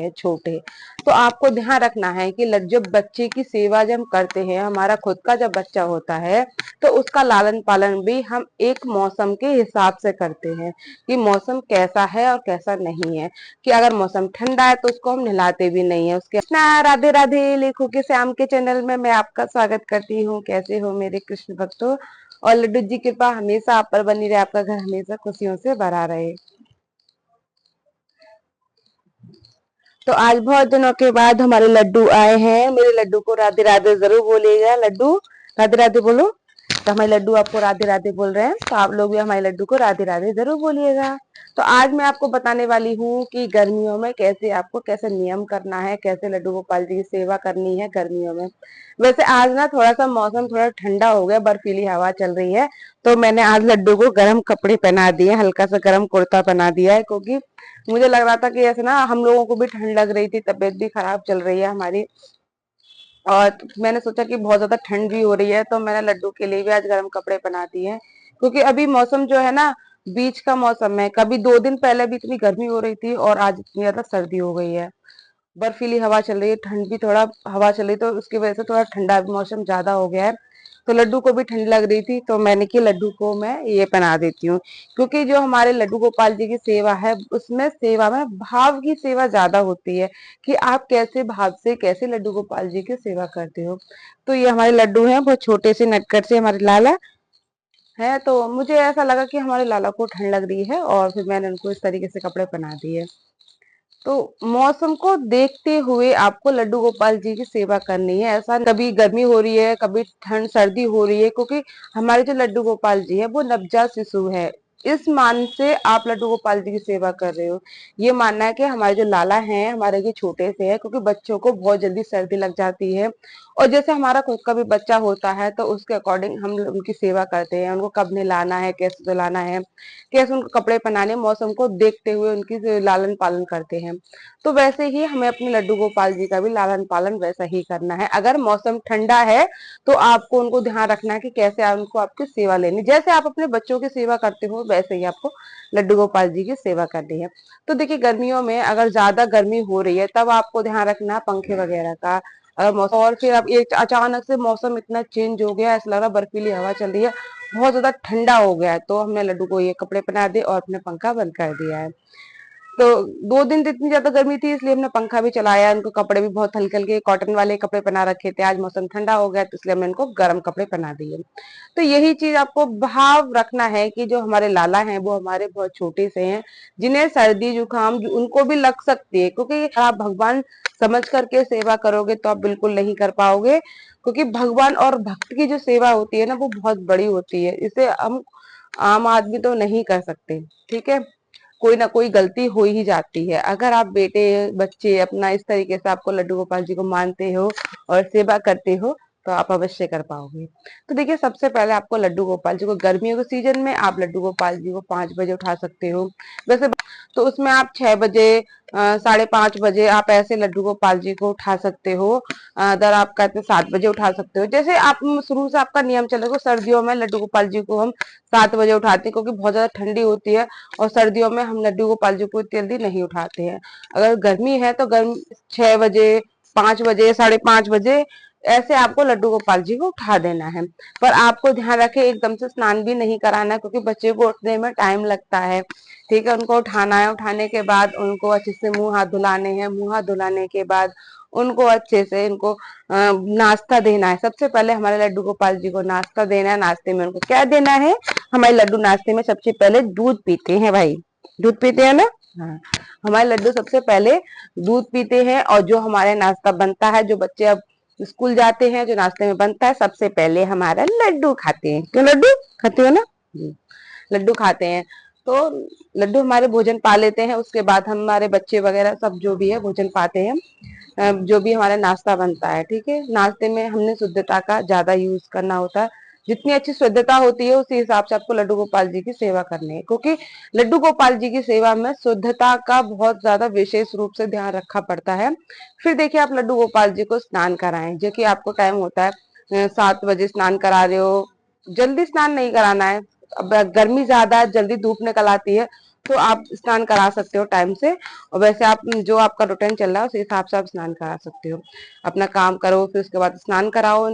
है छोटे। तो आपको ध्यान रखना है कि जब बच्चे की सेवा जब हम करते हैं, हमारा खुद का जब बच्चा होता है तो उसका लालन पालन भी हम एक मौसम के हिसाब से करते हैं कि मौसम कैसा है और कैसा नहीं है। कि अगर मौसम ठंडा है तो उसको हम नहलाते भी नहीं है। उसके राधे राधे, लेखों के श्याम के चैनल में मैं आपका स्वागत करती हूँ। कैसे हो मेरे कृष्ण भक्तों। और लड्डू जी कृपा हमेशा आप पर बनी रहे, आपका घर हमेशा खुशियों से भरा रहे। तो आज बहुत दिनों के बाद हमारे लड्डू आए हैं। मेरे लड्डू को राधे राधे जरूर बोलिएगा। लड्डू राधे राधे बोलो। तो हमारे लड्डू आपको राधे राधे बोल रहे हैं, तो आप लोग भी हमारे लड्डू को राधे राधे जरूर बोलिएगा। तो आज मैं आपको बताने वाली हूँ कि गर्मियों में कैसे नियम करना है, कैसे लड्डू गोपाल जी की सेवा करनी है गर्मियों में। वैसे आज ना थोड़ा सा मौसम थोड़ा ठंडा हो गया, बर्फीली हवा चल रही है, तो मैंने आज लड्डू को गर्म कपड़े पहना दिए, हल्का सा गर्म कुर्ता पहना दिया है, क्योंकि मुझे लग रहा था कि ऐसे ना हम लोगों को भी ठंड लग रही थी, तबीयत भी खराब चल रही है हमारी। और मैंने सोचा कि बहुत ज्यादा ठंड भी हो रही है, तो मैंने लड्डू के लिए भी आज गर्म कपड़े पहना दिए हैं। क्योंकि अभी मौसम जो है ना, बीच का मौसम है। कभी 2 दिन पहले भी इतनी गर्मी हो रही थी और आज इतनी ज्यादा सर्दी हो गई है। बर्फीली हवा चल रही है, ठंड भी थोड़ा हवा चल रही, तो उसकी वजह से थोड़ा ठंडा मौसम ज्यादा हो गया है। तो लड्डू को भी ठंड लग रही थी, तो मैंने कि लड्डू को मैं ये पहना देती हूँ। क्योंकि जो हमारे लड्डू गोपाल जी की सेवा है, उसमें सेवा में भाव की सेवा ज्यादा होती है कि आप कैसे भाव से कैसे लड्डू गोपाल जी की सेवा करते हो। तो ये हमारे लड्डू हैं, बहुत छोटे से नटखट से हमारे लाला है। तो मुझे ऐसा लगा कि हमारे लाला को ठंड लग रही है, और फिर मैंने उनको इस तरीके से कपड़े पहना दिए। तो मौसम को देखते हुए आपको लड्डू गोपाल जी की सेवा करनी है। ऐसा कभी गर्मी हो रही है, कभी ठंड सर्दी हो रही है, क्योंकि हमारे जो लड्डू गोपाल जी है वो नवजात शिशु है। इस मान से आप लड्डू गोपाल जी की सेवा कर रहे हो। ये मानना है कि हमारे जो लाला हैं हमारे ये छोटे से है, क्योंकि बच्चों को बहुत जल्दी सर्दी लग जाती है। और जैसे हमारा खुद का भी बच्चा होता है, तो उसके अकॉर्डिंग हम उनकी सेवा करते हैं। उनको कब नहलाना है, कैसे धुलाना है, कैसे उनको कपड़े पहनाने, मौसम को देखते हुए उनकी लालन पालन करते हैं। तो वैसे ही हमें अपने लड्डू गोपाल जी का भी लालन पालन वैसा ही करना है। अगर मौसम ठंडा है तो आपको उनको ध्यान रखना है कि कैसे उनको आपकी सेवा लेनी, जैसे आप अपने बच्चों की सेवा करते हो वैसे ही आपको लड्डू गोपाल जी की सेवा करनी है। तो देखिए, गर्मियों में अगर ज्यादा गर्मी हो रही है तब आपको ध्यान रखना है पंखे वगैरह का। अगर मौसम और फिर अब एक अचानक से मौसम इतना चेंज हो गया, ऐसा लग रहा बर्फीली हवा चल रही है, बहुत ज्यादा ठंडा हो गया है, तो हमने लड्डू को ये कपड़े पहना दिए और अपने पंखा बंद कर दिया है। तो 2 दिन तो इतनी ज्यादा गर्मी थी, इसलिए हमने पंखा भी चलाया। उनको कपड़े भी बहुत हल्के हल्के कॉटन वाले कपड़े पहना रखे थे। आज मौसम ठंडा हो गया, तो इसलिए हमने इनको गर्म कपड़े पहना दिए। तो यही चीज आपको भाव रखना है कि जो हमारे लाला हैं वो हमारे बहुत छोटे से हैं, जिन्हें सर्दी जुकाम उनको भी लग सकती है। क्योंकि आप भगवान समझ करके सेवा करोगे तो आप बिल्कुल नहीं कर पाओगे। क्योंकि भगवान और भक्त की जो सेवा होती है ना, वो बहुत बड़ी होती है। इसे हम आम आदमी तो नहीं कर सकते। ठीक है, कोई ना कोई गलती हो ही जाती है। अगर आप बेटे बच्चे अपना इस तरीके से आपको लड्डू गोपाल जी को मानते हो और सेवा करते हो, तो आप अवश्य कर पाओगे। तो देखिए, सबसे पहले आपको लड्डू गोपाल जी को गर्मियों के सीजन में आप लड्डू गोपाल जी को 5 बजे उठा सकते हो। वैसे तो उसमें आप 6 बजे 5:30 बजे आप ऐसे लड्डू गोपाल जी को उठा सकते हो। अगर आप कहते हैं 7 बजे उठा सकते हो, जैसे आप शुरू से आपका नियम चलेगा। सर्दियों में लड्डू गोपाल जी को हम 7 बजे उठाते हैं, क्योंकि बहुत ज्यादा ठंडी होती है, और सर्दियों में हम लड्डू गोपाल जी को जल्दी नहीं उठाते हैं। अगर गर्मी है तो गर्मी 6 बजे 5 बजे 5:30 बजे ऐसे आपको लड्डू गोपाल जी को उठा देना है। पर आपको ध्यान रखे एकदम से स्नान भी नहीं कराना है, क्योंकि बच्चे को उठने में टाइम लगता है। ठीक है, उनको उठाना है, उठाने के बाद उनको अच्छे से मुंह हाथ धुलाने हैं। मुंह हाथ धुलाने के बाद उनको अच्छे से इनको नाश्ता देना है। सबसे पहले हमारे लड्डू गोपाल जी को नाश्ता देना है। नाश्ते में उनको क्या देना है? हमारे लड्डू नाश्ते में सबसे पहले दूध पीते हैं भाई, दूध पीते हैं ना। हाँ, हमारे लड्डू सबसे पहले दूध पीते हैं। और जो हमारे नाश्ता बनता है, जो बच्चे अब स्कूल जाते हैं, जो नाश्ते में बनता है, सबसे पहले हमारा लड्डू खाते हैं। क्यों लड्डू खाते हो ना? लड्डू खाते हैं। तो लड्डू हमारे भोजन पा लेते हैं, उसके बाद हमारे बच्चे वगैरह सब जो भी है भोजन पाते हैं। जो भी हमारा नाश्ता बनता है। ठीक है, नाश्ते में हमने शुद्धता का ज्यादा यूज करना होता है। जितनी अच्छी शुद्धता होती है उसी हिसाब से आपको लड्डू गोपाल जी की सेवा करनी है, क्योंकि लड्डू गोपाल जी की सेवा में शुद्धता का बहुत ज्यादा विशेष रूप से ध्यान रखा पड़ता है। फिर देखिए, आप लड्डू गोपाल जी को स्नान कराएं, जो कि आपको टाइम होता है 7 बजे स्नान करा रहे हो, जल्दी स्नान नहीं कराना है। अब गर्मी ज्यादा है, जल्दी धूप निकल आती है, तो आप स्नान करा सकते हो टाइम से। और वैसे आप जो आपका रूटीन चल रहा है उस हिसाब से आप स्नान करा सकते हो। अपना काम करो, फिर उसके बाद स्नान कराओ।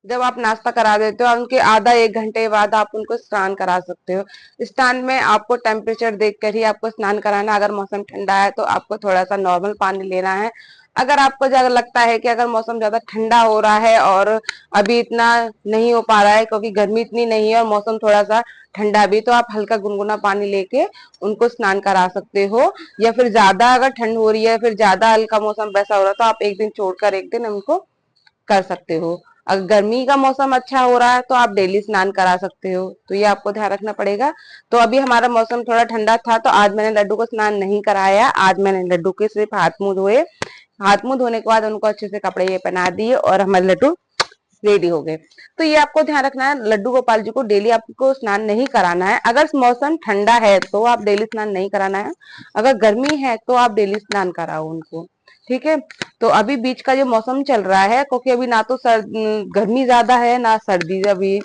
जब आप नाश्ता करा देते हो उनके आधा एक घंटे बाद आप उनको स्नान करा सकते हो। स्नान में आपको टेम्परेचर देखकर ही आपको स्नान कराना है। अगर मौसम ठंडा है तो आपको थोड़ा सा नॉर्मल पानी लेना है। अगर आपको ज्यादा लगता है कि अगर मौसम ज्यादा ठंडा हो रहा है और अभी इतना नहीं हो पा रहा है क्योंकि गर्मी इतनी नहीं है और मौसम थोड़ा सा ठंडा भी, तो आप हल्का गुनगुना पानी लेके उनको स्नान करा सकते हो। या फिर ज्यादा अगर ठंड हो रही है, फिर ज्यादा हल्का मौसम वैसा हो रहा है, तो आप एक दिन छोड़कर एक दिन उनको कर सकते हो। अगर गर्मी का मौसम अच्छा हो रहा है तो आप डेली स्नान करा सकते हो, तो ये आपको ध्यान रखना पड़ेगा। तो अभी हमारा मौसम थोड़ा ठंडा था तो आज मैंने लड्डू को स्नान नहीं कराया। आज मैंने लड्डू के सिर्फ हाथ मुंह धोए। हाथ मुंह धोने के बाद उनको अच्छे से कपड़े ये पहना दिए और हमारे लड्डू रेडी हो गए। तो ये आपको ध्यान रखना है, लड्डू गोपाल जी को डेली आपको स्नान नहीं कराना है। अगर मौसम ठंडा है तो आप डेली स्नान नहीं कराना है, अगर गर्मी है तो आप डेली स्नान कराओ उनको। ठीक है। तो अभी बीच का जो मौसम चल रहा है, क्योंकि अभी ना तो गर्मी ज्यादा है ना सर्दी अभी,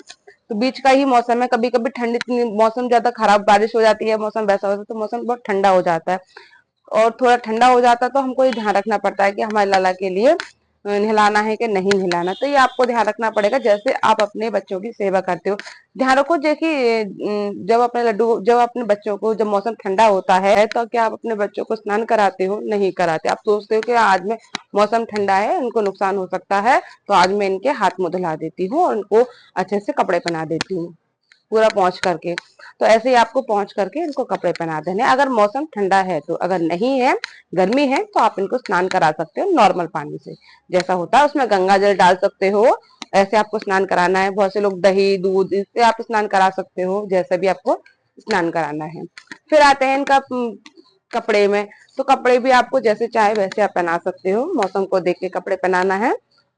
तो बीच का ही मौसम है। कभी कभी ठंडी मौसम ज्यादा खराब बारिश हो जाती है, मौसम वैसा होता है तो मौसम बहुत ठंडा हो जाता है। और थोड़ा ठंडा हो जाता है तो हमको ये ध्यान रखना पड़ता है कि हमारे लाला के लिए नहलाना है कि नहीं नहलाना। तो ये आपको ध्यान रखना पड़ेगा जैसे आप अपने बच्चों की सेवा करते हो। ध्यान रखो देखिए, जब अपने बच्चों को जब मौसम ठंडा होता है तो क्या आप अपने बच्चों को स्नान कराते हो? नहीं कराते। आप सोचते हो कि आज में मौसम ठंडा है, उनको नुकसान हो सकता है, तो आज मैं इनके हाथ मुंह धुला देती हूँ और उनको अच्छे से कपड़े पहना देती हूँ पूरा पहुंच करके। तो ऐसे ही आपको पहुंच करके इनको कपड़े पहना देने अगर मौसम ठंडा है तो। अगर नहीं है, गर्मी है, तो आप इनको स्नान करा सकते हो नॉर्मल पानी से, जैसा होता है उसमें गंगा जल डाल सकते हो। ऐसे आपको स्नान कराना है। बहुत से लोग दही दूध इससे आप स्नान करा सकते हो, जैसे भी आपको स्नान कराना है। फिर आते हैं इनका कपड़े में। तो कपड़े भी आपको जैसे चाहे वैसे आप पहना सकते हो, मौसम को देख के कपड़े पहनाना है।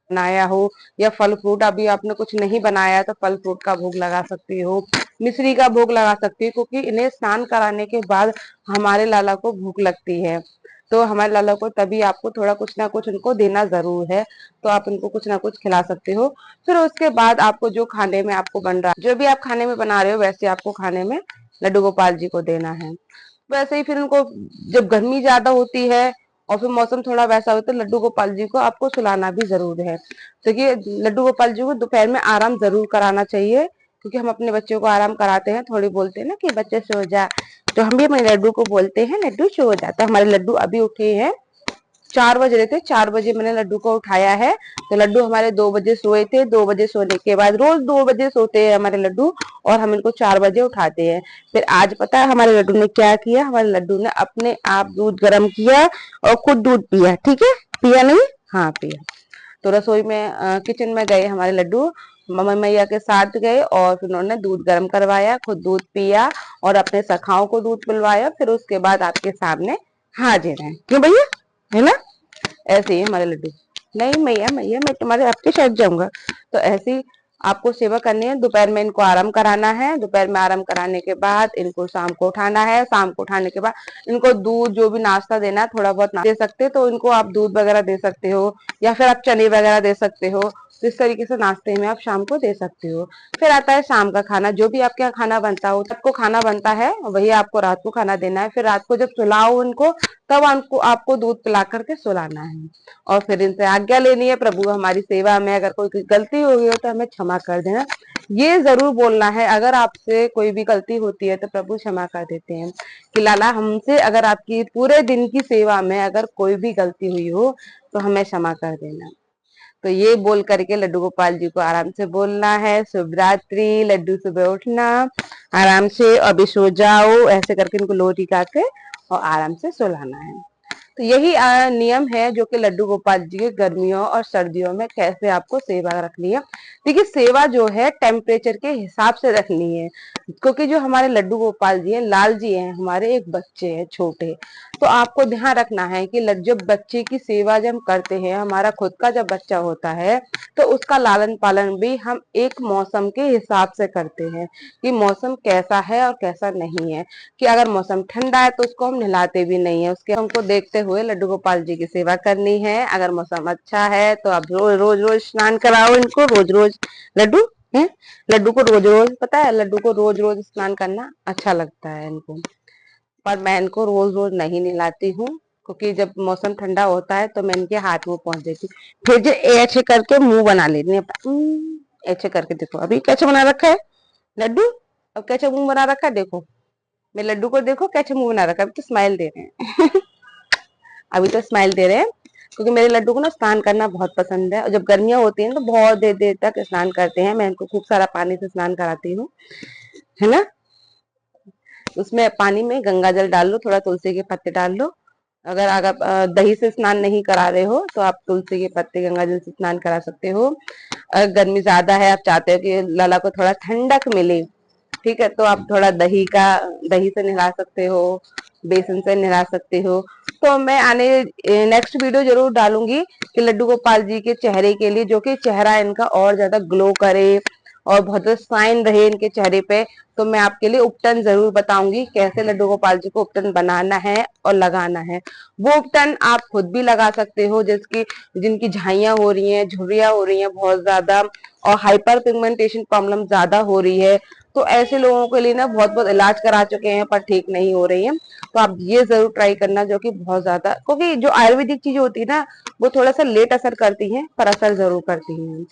बनाया हो या फल फ्रूट, अभी आपने कुछ नहीं बनाया तो फल फ्रूट का भोग लगा सकती हो, मिश्री का भोग लगा सकती हो, क्योंकि इन्हें स्नान कराने के बाद हमारे लाला को भूख लगती है। तो हमारे लाला को तभी आपको थोड़ा कुछ ना कुछ उनको देना जरूर है, तो आप उनको कुछ ना कुछ खिला सकते हो। फिर उसके बाद आपको जो खाने में आपको बन रहा है, जो भी आप खाने में बना रहे हो, वैसे आपको खाने में लड्डू गोपाल जी को देना है। वैसे ही फिर उनको, जब गर्मी ज्यादा होती है और फिर मौसम थोड़ा वैसा हो तो लड्डू गोपाल जी को आपको सुलाना भी जरूर है। देखिए, लड्डू गोपाल जी को दोपहर में आराम जरूर कराना चाहिए, क्योंकि हम अपने बच्चों को आराम कराते हैं। थोड़ी बोलते हैं ना कि बच्चे सो जा, तो हम भी अपने लड्डू को बोलते हैं लड्डू सो जा। तो हमारे लड्डू अभी उठे हैं, 4 बज रहे थे, 4 बजे मैंने लड्डू को उठाया है। तो लड्डू हमारे 2 बजे सोए थे। 2 बजे सोने के बाद, रोज 2 बजे सोते हैं हमारे लड्डू, और हम इनको 4 बजे उठाते हैं। फिर आज पता है हमारे लड्डू ने क्या किया? हमारे लड्डू ने अपने आप दूध गर्म किया और खुद दूध पिया। ठीक है, पिया नहीं? हाँ पिया। तो रसोई में किचन में गए हमारे लड्डू, मम्मा मैया के साथ गए और फिर उन्होंने दूध गर्म करवाया, खुद दूध पिया और अपने सखाओं को दूध पिलवाया। फिर उसके बाद आपके सामने हाजिर है। क्यों भैया, है ना? ऐसे ही हमारे लड्डू। नहीं मैया, मैया मैं तुम्हारे आपके साथ जाऊंगा। तो ऐसे ही आपको सेवा करनी है। दोपहर में इनको आराम कराना है। दोपहर में आराम कराने के बाद इनको शाम को उठाना है। शाम को उठाने के बाद इनको दूध, जो भी नाश्ता देना है, थोड़ा बहुत दे सकते हो तो इनको आप दूध वगैरह दे सकते हो, या फिर आप चने वगैरह दे सकते हो। तो इस तरीके से नाश्ते में आप शाम को दे सकते हो। फिर आता है शाम का खाना। जो भी आपके यहाँ खाना बनता हो, सबको खाना बनता है, वही आपको रात को खाना देना है। फिर रात को जब सुलाओ उनको, तब आपको दूध पिला करके सुलाना है और फिर इनसे आज्ञा लेनी है, प्रभु हमारी सेवा में अगर कोई गलती हो गई हो तो हमें क्षमा कर देना। ये जरूर बोलना है। अगर आपसे कोई भी गलती होती है तो प्रभु क्षमा कर देते हैं कि लाला हमसे अगर आपकी पूरे दिन की सेवा में अगर कोई भी गलती हुई हो तो हमें क्षमा कर देना। तो ये बोल करके लड्डू गोपाल जी को आराम से बोलना है शुभ रात्रि, लड्डू सुबह उठना आराम से, अभी सो जाओ, ऐसे करके इनको लोरी गा के और आराम से सुलाना है। तो यही नियम है जो कि लड्डू गोपाल जी के गर्मियों और सर्दियों में कैसे आपको सेवा रखनी है। देखिए, सेवा जो है टेम्परेचर के हिसाब से रखनी है, क्योंकि जो हमारे लड्डू गोपाल जी हैं, लाल जी हैं, हमारे एक बच्चे हैं छोटे। तो आपको ध्यान रखना है कि जब बच्चे की सेवा जब हम करते हैं, हमारा खुद का जब बच्चा होता है तो उसका लालन पालन भी हम एक मौसम के हिसाब से करते हैं कि मौसम कैसा है और कैसा नहीं है। कि अगर मौसम ठंडा है तो उसको हम नहलाते भी नहीं है, उसके हमको देखते हुए लड्डू गोपाल जी की सेवा करनी है। अगर मौसम अच्छा है तो आप रोज रोज रोज स्नान कराओ इनको, रोज रोज लड्डू है। लड्डू को रोज रोज, पता है लड्डू को रोज रोज स्नान करना अच्छा लगता है इनको। पर मैं इनको रोज रोज नहीं नहलाती हूँ, क्योंकि जब मौसम ठंडा होता है तो मैं इनके हाथ में पहुंच देती हूँ। फिर जो ऐसे करके मुंह बना लेती है, ऐसे करके देखो अभी कैसे बना रखा है लड्डू, अब कैसे मुंह बना रखा है देखो, मेरे लड्डू को देखो कैसे मुंह बना रखा है, अभी तो स्माइल दे रहे हैं अभी तो स्माइल दे रहे हैं, क्योंकि मेरे लड्डू को ना स्नान करना बहुत पसंद है, और जब गर्मियां होती हैं तो बहुत देर देर तक स्नान करते हैं, मैं इनको खूब सारा पानी से स्नान कराती हूँ, है ना। उसमें पानी में गंगा जल डाल लो, थोड़ा तुलसी के पत्ते डाल लो, अगर अगर दही से स्नान नहीं करा रहे हो तो आप तुलसी के पत्ते गंगा जल से स्नान करा सकते हो। अगर गर्मी ज्यादा है, आप चाहते हो कि लाला को थोड़ा ठंडक मिले, ठीक है, तो आप थोड़ा दही से नहला सकते हो, बेसन से नहला सकते हो। तो मैं आने नेक्स्ट वीडियो जरूर डालूंगी कि लड्डू गोपाल जी के चेहरे के लिए, जो कि चेहरा इनका और ज्यादा ग्लो करे और बहुत साइन रहे इनके चेहरे पे, तो मैं आपके लिए उपटन जरूर बताऊंगी कैसे लड्डू गोपाल जी को उपटन बनाना है और लगाना है। वो उपटन आप खुद भी लगा सकते हो, जिसकी जिनकी झाइयां हो रही हैं, झुर्रियां हो रही हैं बहुत ज्यादा, और हाइपर पिगमेंटेशन प्रॉब्लम ज्यादा हो रही है, तो ऐसे लोगों के लिए ना बहुत बहुत इलाज करा चुके हैं पर ठीक नहीं हो रही है, तो आप ये जरूर ट्राई करना, जो कि बहुत ज्यादा, क्योंकि जो आयुर्वेदिक चीज होती है ना वो थोड़ा सा लेट असर करती है पर असर जरूर करती है।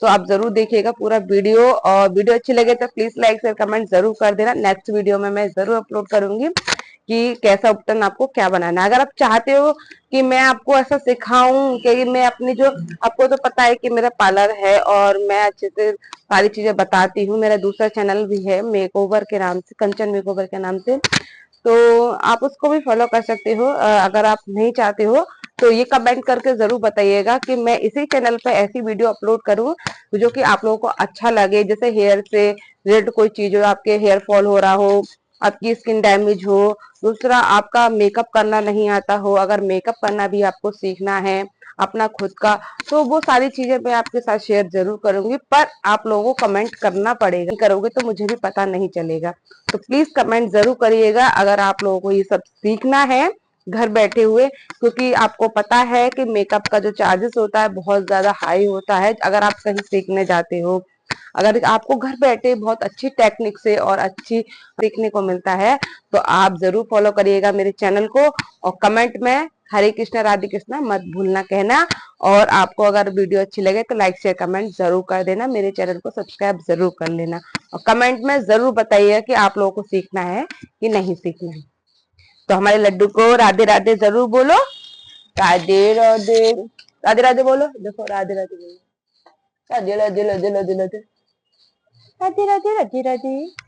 तो आप जरूर देखिएगा पूरा वीडियो, और वीडियो अच्छी लगे तो प्लीज लाइक शेयर कमेंट जरूर कर देना। नेक्स्ट वीडियो में मैं जरूर अपलोड करूंगी कि कैसा उपटन आपको क्या बनाना है। अगर आप चाहते हो कि मैं आपको ऐसा सिखाऊं कि मैं अपनी जो, आपको तो पता है कि मेरा पार्लर है और मैं अच्छे से सारी चीजें बताती हूँ, मेरा दूसरा चैनल भी है मेकओवर के नाम से, कंचन मेकओवर के नाम से, तो आप उसको भी फॉलो कर सकते हो। अगर आप नहीं चाहते हो तो ये कमेंट करके जरूर बताइएगा कि मैं इसी चैनल पे ऐसी वीडियो अपलोड करूं जो कि आप लोगों को अच्छा लगे, जैसे हेयर से रिलेटेड कोई चीज हो, आपके हेयर फॉल हो रहा हो, आपकी स्किन डैमेज हो, दूसरा आपका मेकअप करना नहीं आता हो, अगर मेकअप करना भी आपको सीखना है अपना खुद का, तो वो सारी चीजें मैं आपके साथ शेयर जरूर करूंगी, पर आप लोगों को कमेंट करना पड़ेगा, करोगे तो मुझे भी पता नहीं चलेगा। तो प्लीज कमेंट जरूर करिएगा अगर आप लोगों को ये सब सीखना है घर बैठे हुए, क्योंकि आपको पता है कि मेकअप का जो चार्जेस होता है बहुत ज्यादा हाई होता है अगर आप कहीं सीखने जाते हो। अगर आपको घर बैठे बहुत अच्छी टेक्निक से और अच्छी सीखने को मिलता है तो आप जरूर फॉलो करिएगा मेरे चैनल को, और कमेंट में हरे कृष्णा राधे कृष्णा मत भूलना कहना। और आपको अगर वीडियो अच्छी लगे तो लाइक शेयर कमेंट जरूर कर देना, मेरे चैनल को सब्सक्राइब जरूर कर लेना, और कमेंट में जरूर बताइए कि आप लोगों को सीखना है कि नहीं सीखना है। तो हमारे लड्डू को राधे राधे जरूर बोलो, राधे राधे, राधे राधे बोलो, देखो राधे राधे बोलो, राधे राधे राधे राधे राधे राधे राधे राधे राधे।